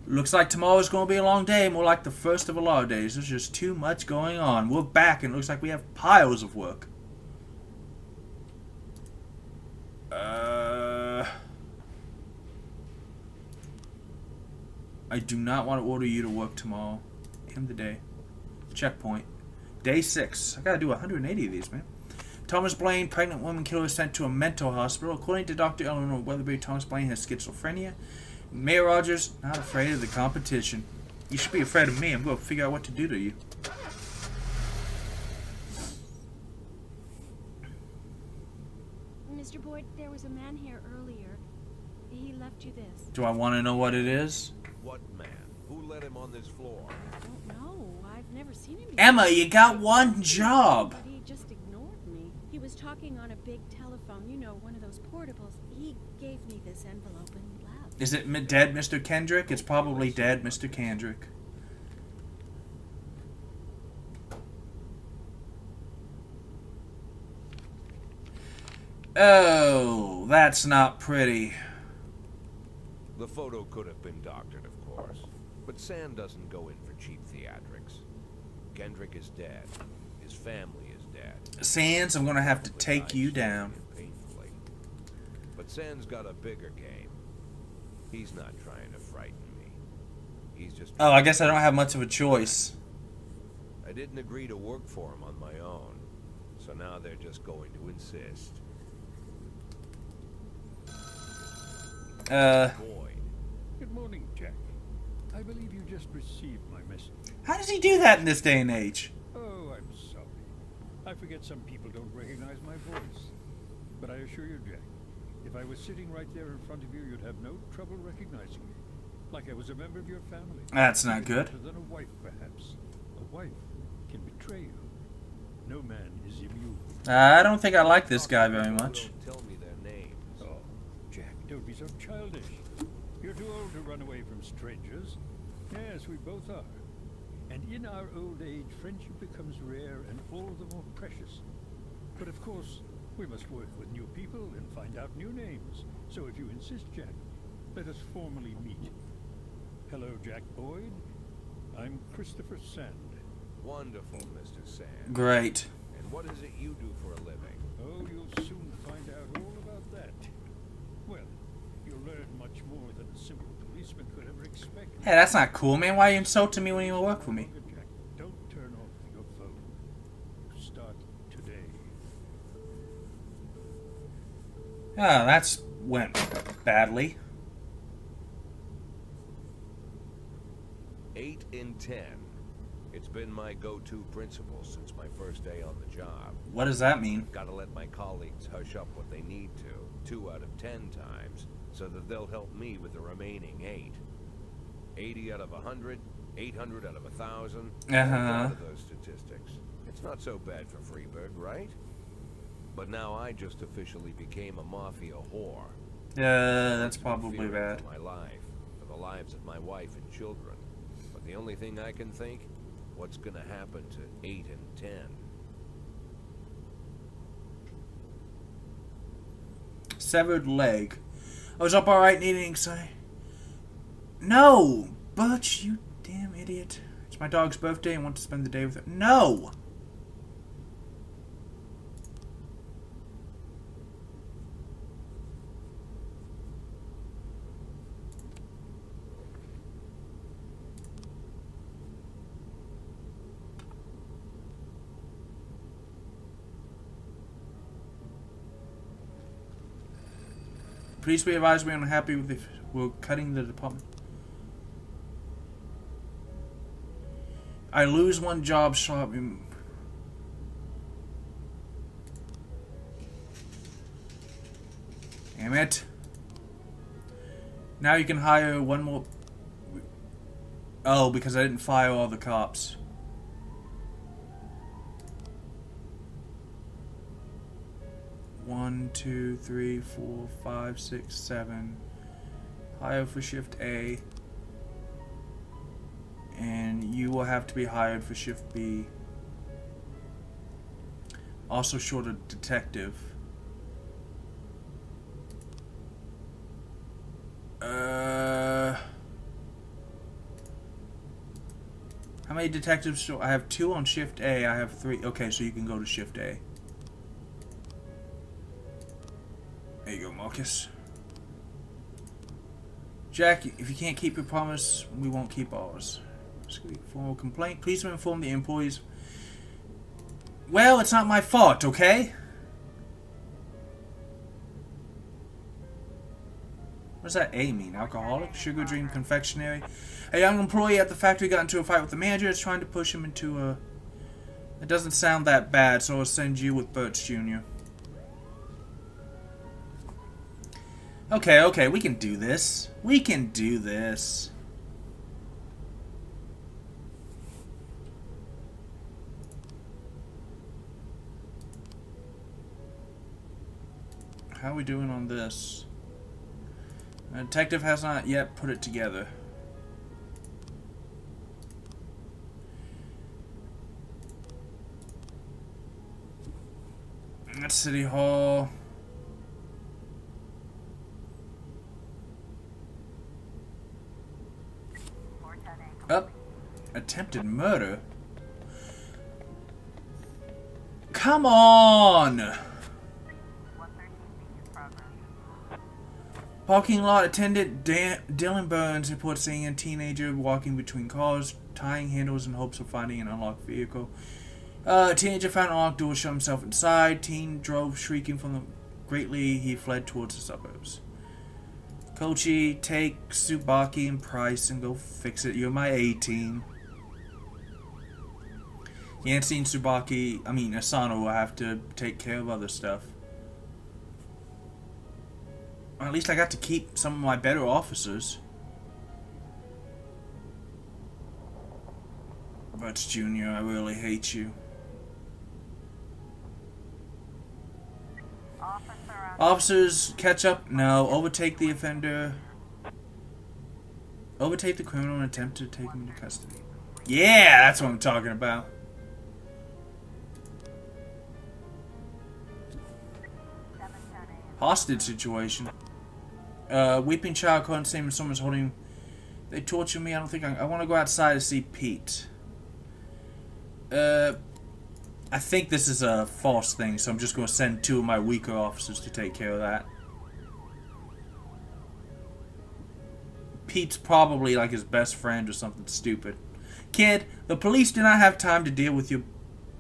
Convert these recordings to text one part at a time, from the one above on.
Looks like tomorrow's going to be a long day, more like the first of a lot of days. There's just too much going on. We're back and it looks like we have piles of work. I do not want to order you to work tomorrow. End the day. Checkpoint. Day 6. I gotta do 180 of these, man. Thomas Blaine, pregnant woman killer, sent to a mental hospital. According to Dr. Eleanor Weatherby, Thomas Blaine has schizophrenia. Mayor Rogers, not afraid of the competition. You should be afraid of me. I'm going to figure out what to do to you. Mr. Boyd, there was a man here earlier. He left you this. Do I want to know what it is? What man? Who let him on this floor? I don't know. I've never seen him before. Emma, you got one job. But he just ignored me. He was talking on a big telephone, you know, one of those portables. He gave me this envelope and left. Is it dead, Mr. Kendrick? It's probably dead, Mr. Kendrick. Oh, that's not pretty. The photo could have been doctored, of course. But Sand doesn't go in for cheap theatrics. Kendrick is dead. His family is dead. Sands, I'm going to have to take you down. Painfully. But Sand's got a bigger game. He's not trying to frighten me. He's just... Oh, I guess I don't have much of a choice. I didn't agree to work for him on my own. So now they're just going to insist. Boyd. Good morning, Jack. I believe you just received my message. How does he do that in this day and age? Oh, I'm sorry. I forget some people don't recognize my voice. But I assure you, Jack, if I was sitting right there in front of you, you'd have no trouble recognizing me. Like I was a member of your family. That's not good. Better than a wife, perhaps. A wife can betray you. No man is immune. I don't think I like this guy very much. Don't tell me their names. Oh, Jack, don't be so childish. You're too old to run away from strangers. Yes, we both are. And in our old age, friendship becomes rare and all the more precious. But of course, we must work with new people and find out new names. So if you insist, Jack, let us formally meet. Hello, Jack Boyd. I'm Christopher Sand. Wonderful, Mr. Sand. Great. And what is it you do for a living? Oh, you'll soon find out all about that. Well, you'll learn much more than a simple policeman could ever expect. Hey, that's not cool, man. Why are you insulting me when you work for me? Jack, don't turn off your phone. Start today. Ah, that's went badly. 8 in 10. It's been my go-to principle since my first day on the job. What does that mean? Gotta let my colleagues hush up what they need to, 2 out of 10 times, so that they'll help me with the remaining 8. 80 out of 100, 800 out of 1,000. I'm proud of those statistics. It's not so bad for Freeburg, right? But now I just officially became a mafia whore. Yeah, that's probably bad. For my life, for the lives of my wife and children. But the only thing I can think, what's gonna happen to 8 and 10? Severed leg. I was up alright needing say. No! Butch, you damn idiot. It's my dog's birthday and want to spend the day with her. No! Please be advised we are unhappy with if we're cutting the department. I lose one job shop. Damn it. Now you can hire one more. Oh, because I didn't fire all the cops. One, two, three, four, five, six, seven. Hire for shift A. And you will have to be hired for shift B. Also short a detective. How many detectives? I have 2 on shift A. I have 3. Okay, so you can go to shift A. There you go, Marcus. Jack, if you can't keep your promise, we won't keep ours. Formal complaint. Please inform the employees. Well, it's not my fault, okay? What does that A mean? Alcoholic? Sugar Dream Confectionery? A young employee at the factory got into a fight with the manager. Is trying to push him into a... It doesn't sound that bad, so I'll send you with Birch Jr. Okay, we can do this. We can do this. How are we doing on this? The detective has not yet put it together. That's City Hall. Up. Attempted murder? Come on! Parking lot attendant Dylan Burns reports seeing a teenager walking between cars, tying handles in hopes of finding an unlocked vehicle. Teenager found an unlocked door, shut himself inside. Teen drove shrieking from the greatly. He fled towards the suburbs. Kochi, take Tsubaki and Price and go fix it. You're my A-team. Yancey and Asano will have to take care of other stuff. At least I got to keep some of my better officers. Butch Jr., I really hate you. Officers, catch up? No. Overtake the offender. Overtake the criminal and attempt to take him into custody. Yeah, that's what I'm talking about. Hostage situation. Weeping child caught in same as someone's holding. They torture me. I don't think I want to go outside to see Pete. I think this is a false thing, so I'm just going to send 2 of my weaker officers to take care of that. Pete's probably like his best friend or something stupid. Kid, the police do not have time to deal with your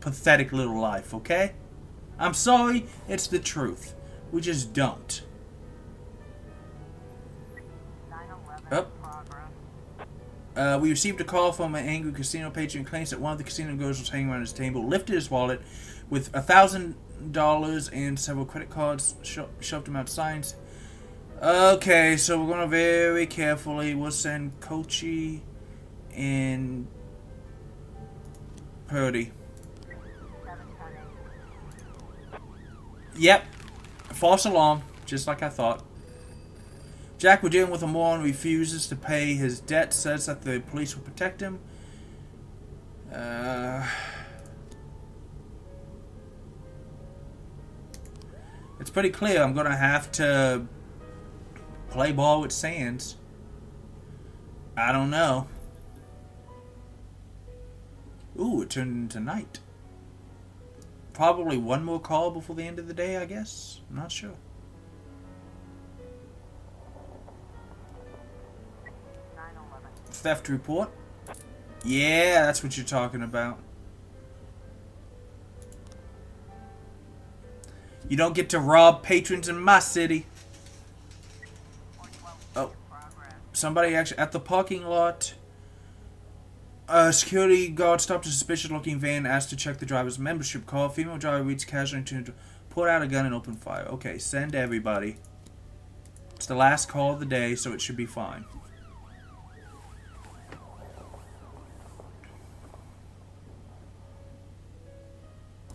pathetic little life, okay? I'm sorry, it's the truth. We just don't. We received a call from an angry casino patron who claims that one of the casino girls was hanging around his table, lifted his wallet with $1,000 and several credit cards, shoved them out signs. Okay, so we're going to very carefully, we'll send Kochi and Purdy. Yep. False alarm, just like I thought. Jack, we're dealing with a moron who refuses to pay his debt, says that the police will protect him. It's pretty clear I'm going to have to play ball with Sands. I don't know. Ooh, it turned into night. Probably one more call before the end of the day, I guess. I'm not sure. Theft report. Yeah, that's what you're talking about. You don't get to rob patrons in my city. Oh. Somebody actually at the parking lot. A security guard stopped a suspicious-looking van, asked to check the driver's membership card. Female driver reached casually to pull out a gun and open fire. Okay, send everybody. It's the last call of the day, so it should be fine.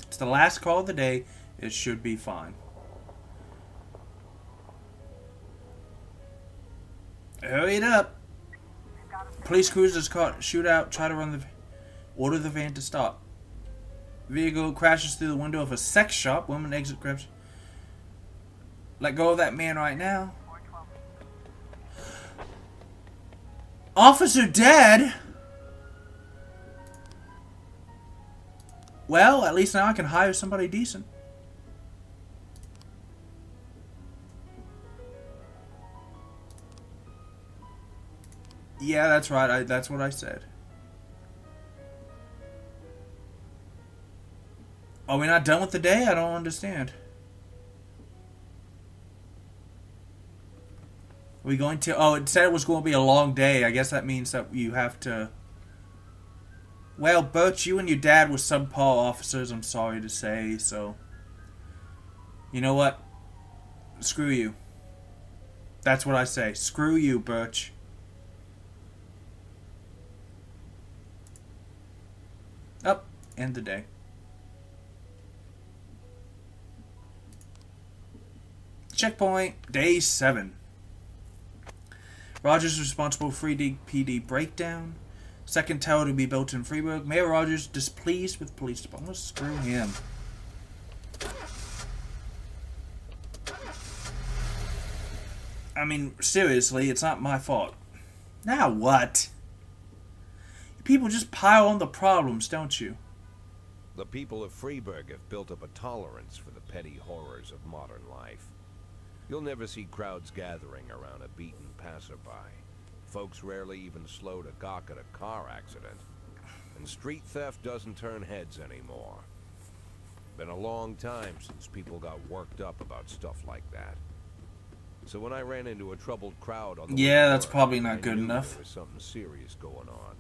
It's the last call of the day. It should be fine. Hurry it up. Police cruisers caught shootout. Try to order the van to stop. Vehicle crashes through the window of a sex shop. Woman exit grabs. Let go of that man right now. Officer dead. Well, at least now I can hire somebody decent. Yeah, that's right. That's what I said. Are we not done with the day? I don't understand. Are we going to... Oh, it said it was going to be a long day. I guess that means that you have to... Well, Birch, you and your dad were subpar officers, I'm sorry to say, so... You know what? Screw you. That's what I say. Screw you, Birch. Up. End the day. Checkpoint. Day 7. Rogers is responsible for 3D PD breakdown. Second tower to be built in Freeburg. Mayor Rogers displeased with police department. Screw him. I mean, seriously, it's not my fault. Now what? People just pile on the problems, don't you? The people of Freeburg have built up a tolerance for the petty horrors of modern life. You'll never see crowds gathering around a beaten passerby. Folks rarely even slow to gawk at a car accident. And street theft doesn't turn heads anymore. Been a long time since people got worked up about stuff like that. So when I ran into a troubled crowd on the way to that's work, probably I not good knew enough. there was something serious going on.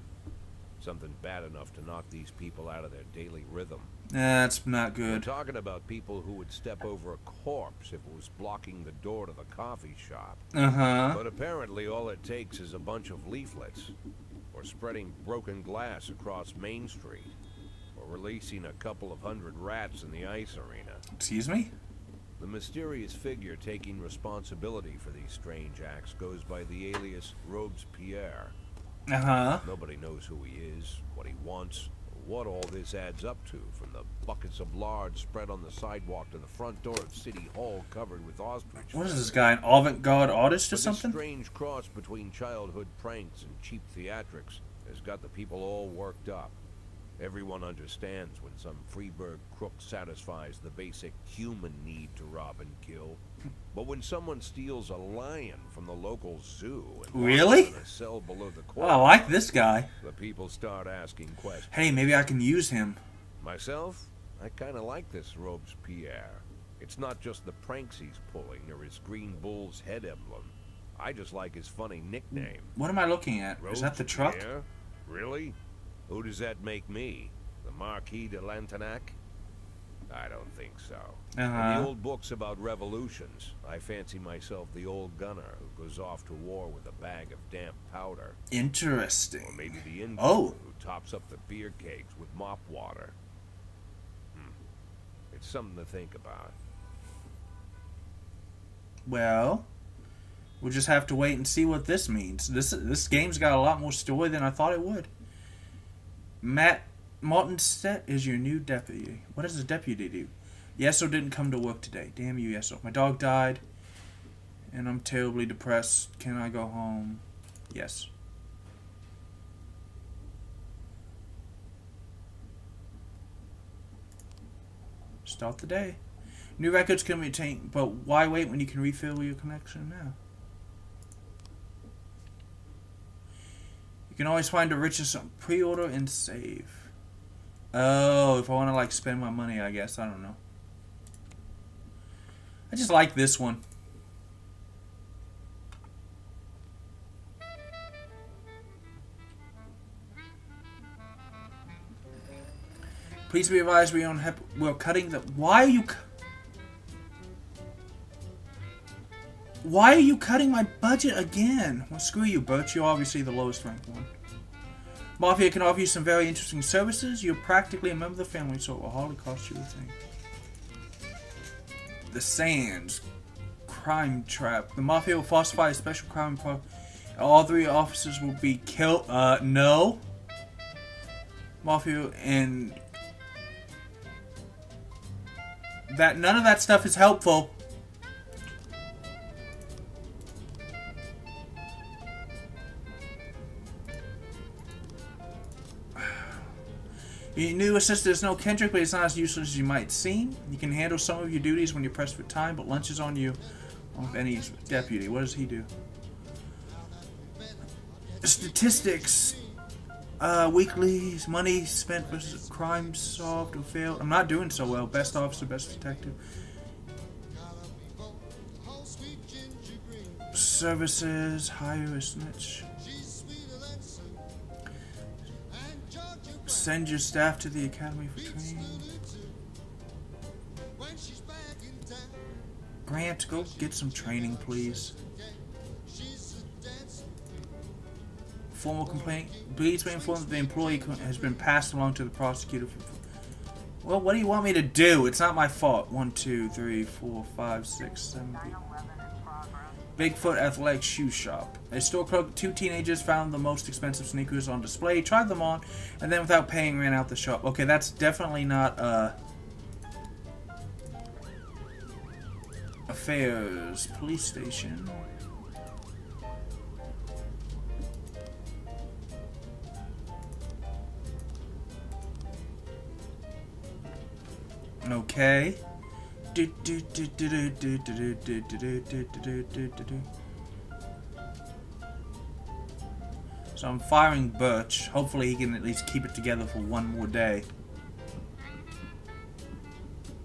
Something bad enough to knock these people out of their daily rhythm. That's not We're good. talking about people who would step over a corpse if it was blocking the door to the coffee shop. Uh-huh. But apparently all it takes is a bunch of leaflets, or spreading broken glass across Main Street, or releasing a couple of hundred rats in the ice arena. Excuse me? The mysterious figure taking responsibility for these strange acts goes by the alias Robespierre. Uh-huh. Nobody knows who he is, what he wants, or what all this adds up to, from the buckets of lard spread on the sidewalk to the front door of City Hall covered with ostriches. What is this guy, an avant-garde artist or But something? this strange cross between childhood pranks and cheap theatrics has got the people all worked up. Everyone understands when some Freeburg crook satisfies the basic human need to rob and kill. But when someone steals a lion from the local zoo and Really? locks it in a cell below the Well, I like this guy. the people start asking questions. Hey, maybe I can use him. Myself, I kind of like this Robespierre. It's not just the pranks he's pulling or his green bull's head emblem. I just like his funny nickname. What am I looking at? Is that the truck? Robespierre? Really? Who does that make me? The Marquis de Lantenac? I don't think so. In Uh-huh. the old books about revolutions, I fancy myself the old gunner who goes off to war with a bag of damp powder. Or Interesting. maybe the Indian Oh. who tops up the beer kegs with mop water. It's something to think about. Well, we'll just have to wait and see what this means. This game's got a lot more story than I thought it would. Matt Martinstedt is your new deputy. What does the deputy do? Yeso didn't come to work today. Damn you, Yeso. My dog died, and I'm terribly depressed. Can I go home? Yes. Start the day. New records can be obtained, but why wait when you can refill your connection now? You can always find the richest pre-order and save. Oh, if I want to like spend my money, I guess. I don't know. I just like this one. Please be advised we're cutting the... Why are you cutting my budget again? Well, screw you, Bert. You're obviously the lowest ranked one. Mafia can offer you some very interesting services. You're practically a member of the family, so it will hardly cost you a thing. The Sands. Crime Trap. The Mafia will falsify a special crime pro... All 3 officers will be killed. No. Mafia and... None of that stuff is helpful. Your new assistant is no Kendrick, but he's not as useless as you might seem. You can handle some of your duties when you're pressed for time, but lunch is on you. Of any deputy. What does he do? Statistics. Weekly money spent versus crimes solved or failed. I'm not doing so well. Best officer, best detective. Services, hire a snitch. Send your staff to the academy for training. Grant, go get some training, please. Formal complaint. Please be informed that the employee has been passed along to the prosecutor. Well, what do you want me to do? It's not my fault. 1, 2, 3, 4, 5, 6, 7, 8. Bigfoot Athletic Shoe Shop. A store clerk, 2 teenagers found the most expensive sneakers on display, tried them on, and then without paying ran out the shop. Okay, that's definitely not affairs. Police station. Okay. So I'm firing Birch. Hopefully he can at least keep it together for one more day.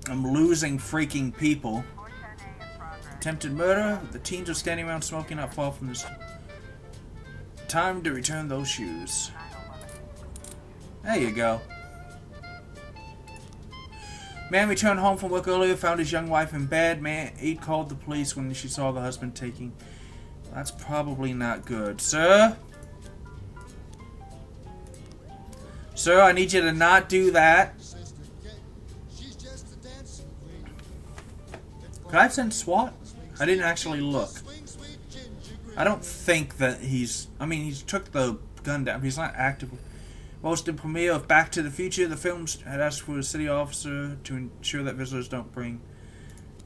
I'm losing freaking people. Attempted murder. The teens are standing around smoking not far from this. Time to return those shoes. There you go. Man returned home from work earlier, found his young wife in bed. He called the police when she saw the husband taking. That's probably not good. Sir? Sir, I need you to not do that. Could I have sent SWAT? I didn't actually look. I don't think that he's... I mean, he took the gun down. He's not active. Most in premiere of Back to the Future, the film had asked for a city officer to ensure that visitors don't bring...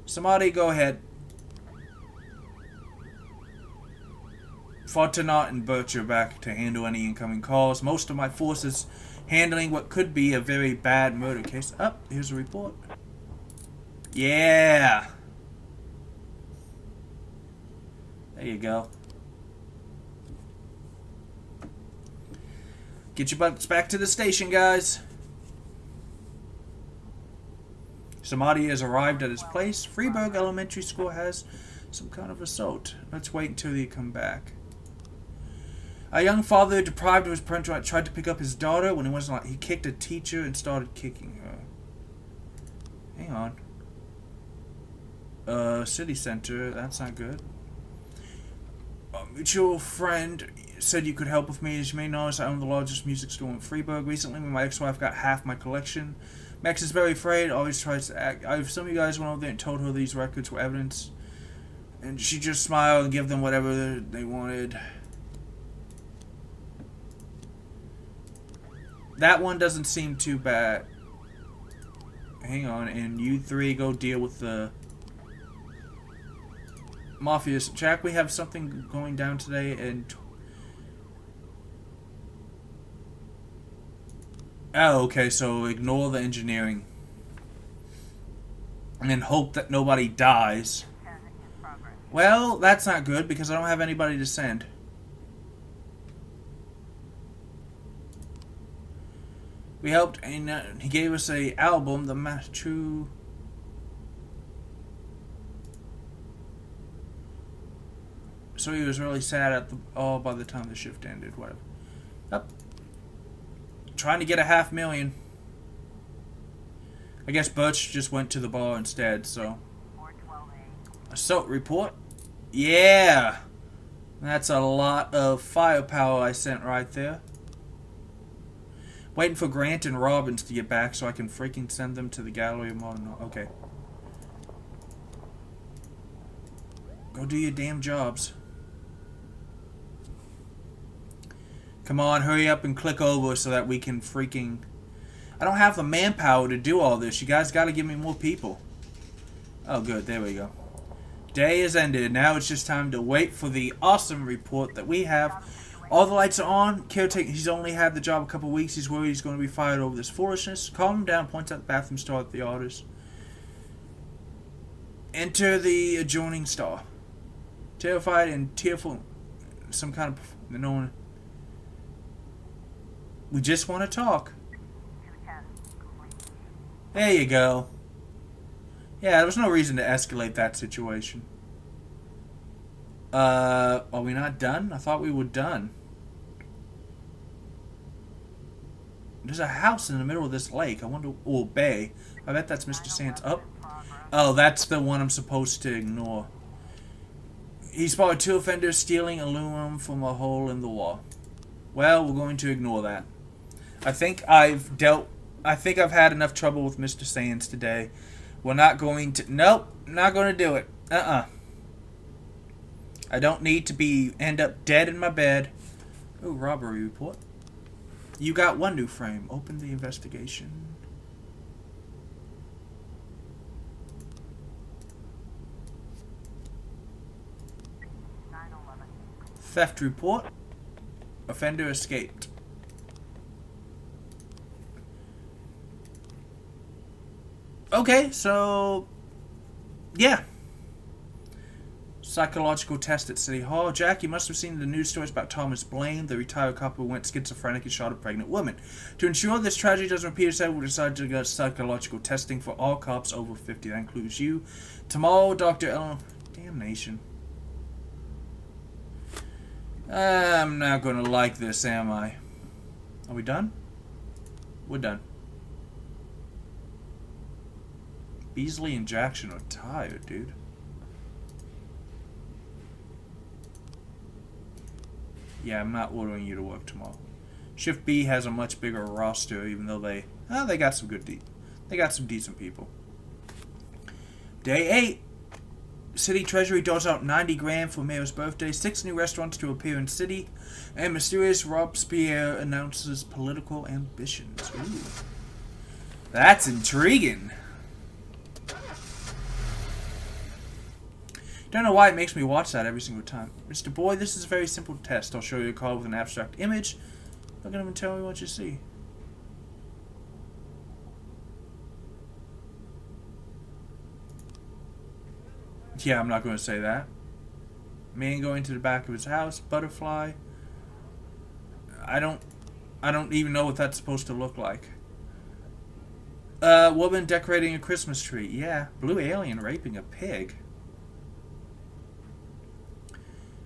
Somebody, go ahead. Fortunat and Birch are back to handle any incoming calls. Most of my force is handling what could be a very bad murder case. Oh, here's a report. Yeah! There you go. Get your butts back to the station, guys. Somebody has arrived at his place. Freeburg Elementary School has some kind of assault. Let's wait until they come back. A young father deprived of his parental right tried to pick up his daughter when he wasn't. He kicked a teacher and started kicking her. Hang on. City center. That's not good. A mutual friend said you could help with me. As you may notice, I own the largest music store in Freeburg. Recently, my ex-wife got half my collection. Max is very afraid, always tries to act. Some of you guys went over there and told her these records were evidence. And she just smiled and gave them whatever they wanted. That one doesn't seem too bad. Hang on, and you three go deal with the... Mafias. Jack, we have something going down today, and... Oh, okay, so ignore the engineering. And then hope that nobody dies. Well, that's not good, because I don't have anybody to send. We helped, and he gave us a album, the True... So he was really sad at by the time the shift ended, whatever. Yep. Trying to get a $500,000. I guess Birch just went to the bar instead, so. Assault report? Yeah! That's a lot of firepower I sent right there. Waiting for Grant and Robbins to get back so I can freaking send them to the Gallery of Modern Art. Okay. Go do your damn jobs. Come on, hurry up and click over so that we can freaking... I don't have the manpower to do all this. You guys got to give me more people. Oh, good. There we go. Day is ended. Now it's just time to wait for the awesome report that we have All the lights are on. Caretaker, he's only had the job a couple weeks. He's worried he's going to be fired over this foolishness. Calm him down, points out the bathroom stall at the orders. Enter the adjoining stall. Terrified and tearful, some kind of no one. We just want to talk. There you go. Yeah, there was no reason to escalate that situation. Are we not done? I thought we were done. There's a house in the middle of this lake. I wonder, or bay. I bet that's Mr. Sands. Up. Oh, that's the one I'm supposed to ignore. He spotted 2 offenders stealing aluminum from a hole in the wall. Well, we're going to ignore that. I think I've had enough trouble with Mr. Sands today. We're not going to... Nope, not going to do it. I don't need to end up dead in my bed. Oh, robbery report. You got 1 new frame. Open the investigation. Theft report. Offender escaped. Okay, so... yeah. Psychological test at City Hall. Jack, you must have seen the news stories about Thomas Blaine, the retired cop who went schizophrenic and shot a pregnant woman. To ensure this tragedy doesn't repeat itself, we decided to go psychological testing for all cops over 50. That includes you. Tomorrow, Dr. Ellen... Damnation. I'm not going to like this, am I? Are we done? We're done. Beasley and Jackson are tired, dude. Yeah, I'm not ordering you to work tomorrow. Shift B has a much bigger roster, even though they got some decent people. Day 8. City Treasury doles out 90 grand for Mayor's birthday. 6 new restaurants to appear in city. And mysterious Robespierre announces political ambitions. Ooh. That's intriguing. Don't know why it makes me watch that every single time. Mr. Boyd, this is a very simple test. I'll show you a card with an abstract image. Look at him and tell me what you see. Yeah, I'm not going to say that. Man going to the back of his house. Butterfly. I don't even know what that's supposed to look like. Woman decorating a Christmas tree. Yeah. Blue alien raping a pig.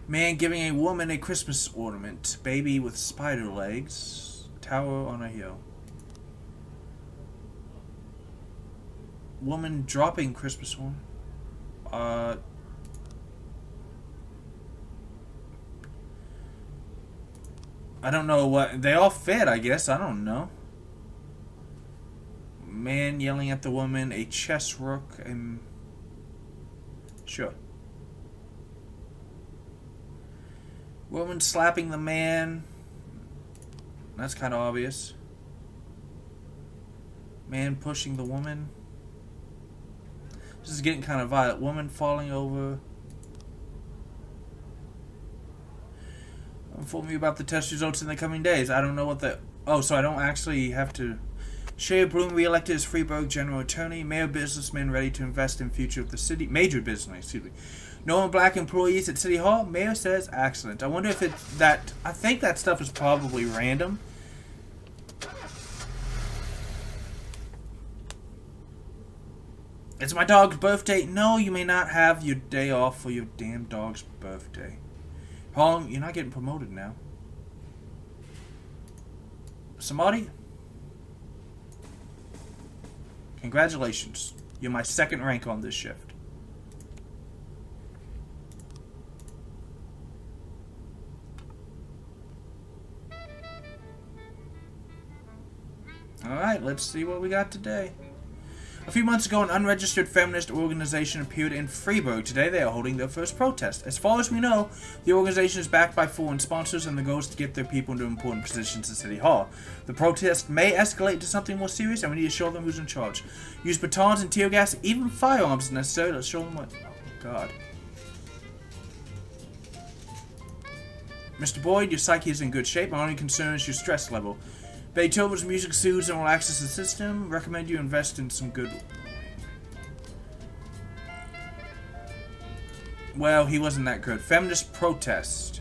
Man giving a woman a Christmas ornament. Baby with spider legs. Tower on a hill. Woman dropping Christmas ornament. I don't know what... They all fit, I guess. I don't know. Man yelling at the woman. A chess rook. Sure. Woman slapping the man. That's kind of obvious. Man pushing the woman. This is getting kind of violent. Woman falling over. Inform me about the test results in the coming days. I don't know what the... Oh, so I don't actually have to... Shea Bloom re-elected as Freeburg General Attorney. Mayor businessman ready to invest in future of the city. Major business, excuse me. No one black employees at City Hall. Mayor says excellent. I wonder if it's that... I think that stuff is probably random. It's my dog's birthday. No, you may not have your day off for your damn dog's birthday. Hong, you're not getting promoted now. Samadhi? Congratulations. You're my 2nd rank on this shift. Alright, let's see what we got today. A few months ago, an unregistered feminist organization appeared in Freiburg. Today, they are holding their first protest. As far as we know, the organization is backed by foreign sponsors, and the goal is to get their people into important positions at City Hall. The protest may escalate to something more serious, and we need to show them who's in charge. Use batons and tear gas, even firearms if necessary. Let's show them what... Oh, God. Mr. Boyd, your psyche is in good shape. My only concern is your stress level. Beethoven's music soothes and relaxes the system. Recommend you invest in some good... Well, he wasn't that good. Feminist protest.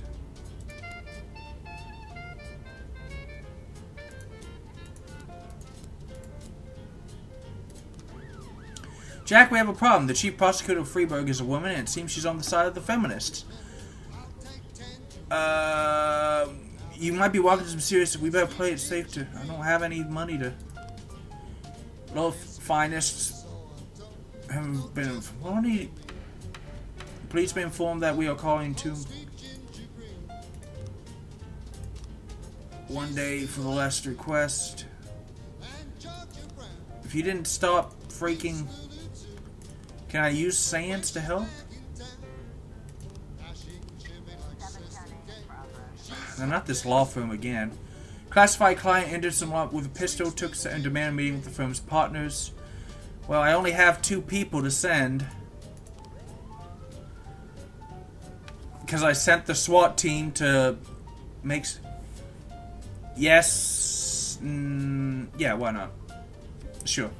Jack, we have a problem. The chief prosecutor of Freeburg is a woman, and it seems she's on the side of the feminists. You might be walking some serious... We better play it safe to... I don't have any money to... Little finest haven't been... Please be informed that we are calling to... One day for the last request. If you didn't stop freaking... Can I use Sands to help? No, not this law firm again. Classified client entered some law with a pistol, took and demanded a meeting with the firm's partners. Well, I only have 2 people to send. Because I sent the SWAT team to make... Yes. Yeah, why not? Sure.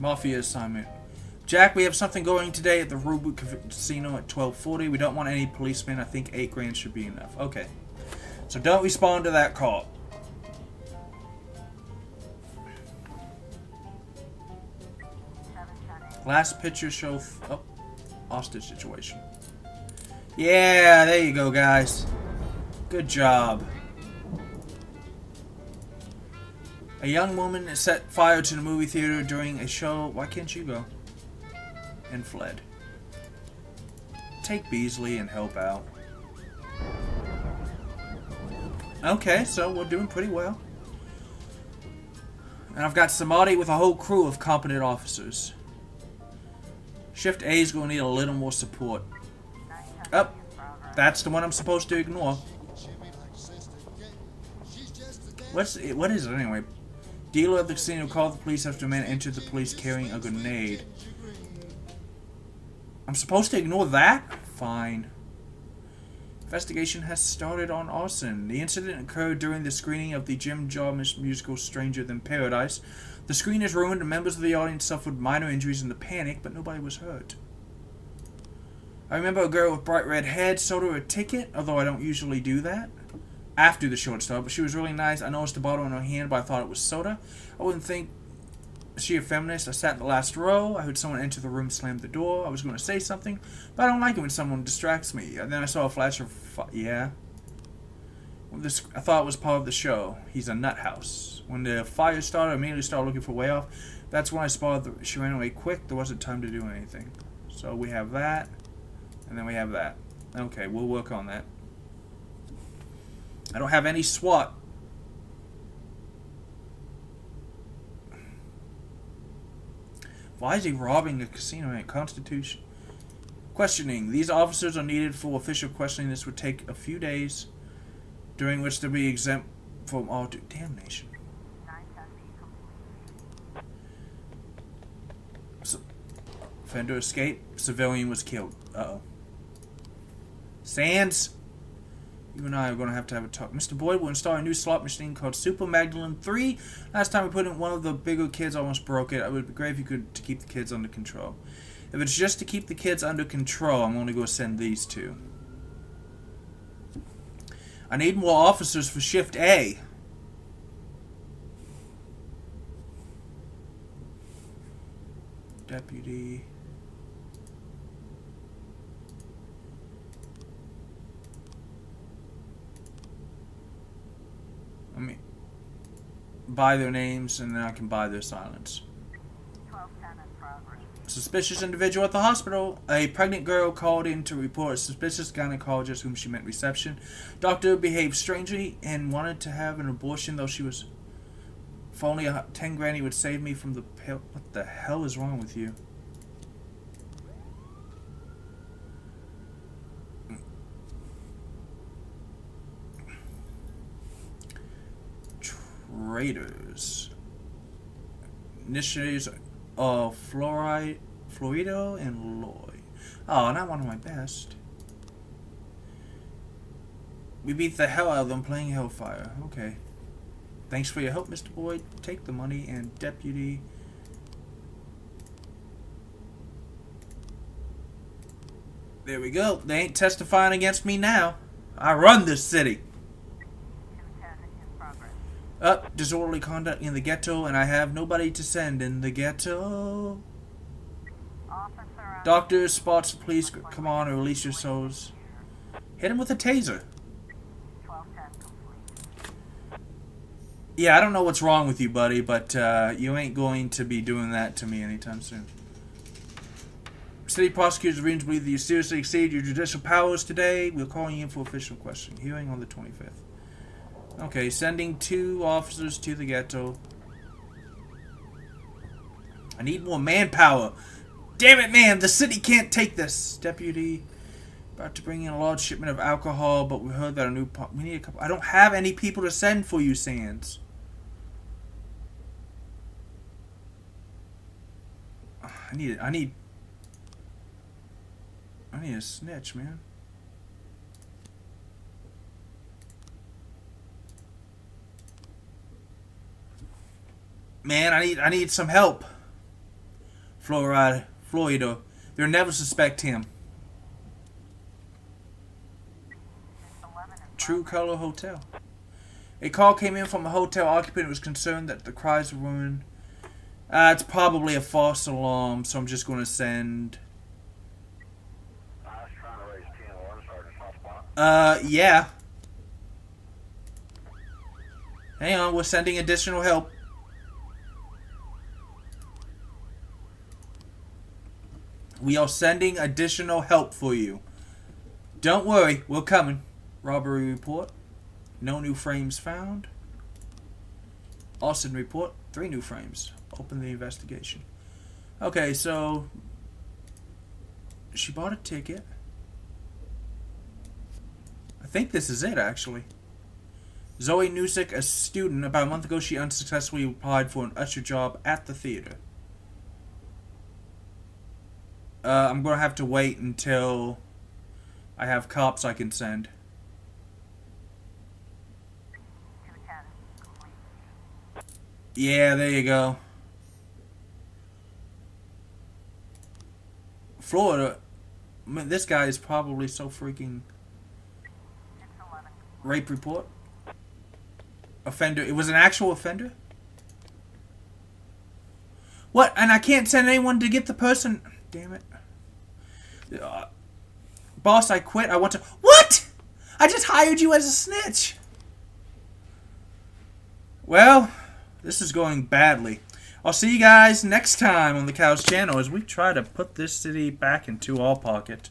Mafia assignment. Jack, we have something going today at the Rubik Casino at 12:40. We don't want any policemen. I think $8 grand should be enough. Okay. So don't respond to that call. Last picture show... Oh. Hostage situation. Yeah, there you go, guys. Good job. A young woman set fire to the movie theater during a show. Why can't you go? And fled. Take Beasley and help out. Okay, so we're doing pretty well. And I've got Samadhi with a whole crew of competent officers. Shift A is going to need a little more support. Oh, that's the one I'm supposed to ignore. What is it anyway? Dealer at the casino called the police after a man entered the police carrying a grenade. I'm supposed to ignore that? Fine. Investigation has started on arson. The incident occurred during the screening of the Jim Jarmusch musical Stranger Than Paradise. The screen is ruined and members of the audience suffered minor injuries in the panic, but nobody was hurt. I remember a girl with bright red hair sold her a ticket, although I don't usually do that. After the short start, but she was really nice. I noticed the bottle in her hand, but I thought it was soda. I wouldn't think she a feminist. I sat in the last row. I heard someone enter the room, slam the door. I was going to say something, but I don't like it when someone distracts me. And then I saw a flash of yeah. I thought it was part of the show. He's a nut house. When the fire started, I immediately started looking for a way off. That's when I spotted she ran away quick. There wasn't time to do anything. So we have that, and then we have that. Okay, we'll work on that. I don't have any SWAT. Why is he robbing a casino at Constitution? Questioning. These officers are needed for official questioning. This would take a few days, during which they'll be exempt from all damnation. Offender escaped. Civilian was killed. Uh-oh. Sands! You and I are going to have a talk. Mr. Boyd will install a new slot machine called Super Magdalene 3. Last time we put in one of the bigger kids almost broke it. It would be great if you could to keep the kids under control. If it's just to keep the kids under control, I'm only going to send these 2. I need more officers for Shift A. Deputy... Let me buy their names, and then I can buy their silence. Suspicious individual at the hospital. A pregnant girl called in to report a suspicious gynecologist whom she met reception. Doctor behaved strangely and wanted to have an abortion, though she was... If only 10 grand he would save me from the pill. What the hell is wrong with you? Raiders. Initiators Florido and Lloyd. Oh, not one of my best. We beat the hell out of them playing Hellfire. Okay. Thanks for your help, Mr. Boyd. Take the money and deputy. There we go. They ain't testifying against me now. I run this city. Up, disorderly conduct in the ghetto, and I have nobody to send in the ghetto. Doctors, spots, police, come on and release your souls. Hit him with a taser. Yeah, I don't know what's wrong with you, buddy, but you ain't going to be doing that to me anytime soon. City prosecutors of region believe that you seriously exceeded your judicial powers today. We're calling you in for official questioning. Hearing on the 25th. Okay, sending 2 officers to the ghetto. I need more manpower. Damn it, man! The city can't take this. Deputy, about to bring in a large shipment of alcohol, but we heard that we need a couple. I don't have any people to send for you, Sands. I need a snitch, man. Man, I need some help. Florido. They'll never suspect him. True Color Hotel. A call came in from a hotel occupant who was concerned that the cries were ruined. It's probably a false alarm, so I'm just going to send... yeah. Hang on, we're sending additional help. We are sending additional help for you. Don't worry, we're coming. Robbery report. No new frames found. Austin report. 3 new frames. Open the investigation. Okay, so... she bought a ticket. I think this is it, actually. Zoe Newsick, a student. About a month ago, she unsuccessfully applied for an usher job at the theater. I'm going to have to wait until I have cops I can send. Yeah, there you go. Florida. I mean, this guy is probably so freaking... Rape report. Offender. It was an actual offender? What? And I can't send anyone to get the person... Damn it. Boss, I quit. I want to... What? I just hired you as a snitch. Well, this is going badly. I'll see you guys next time on the Cows channel as we try to put this city back into our pocket.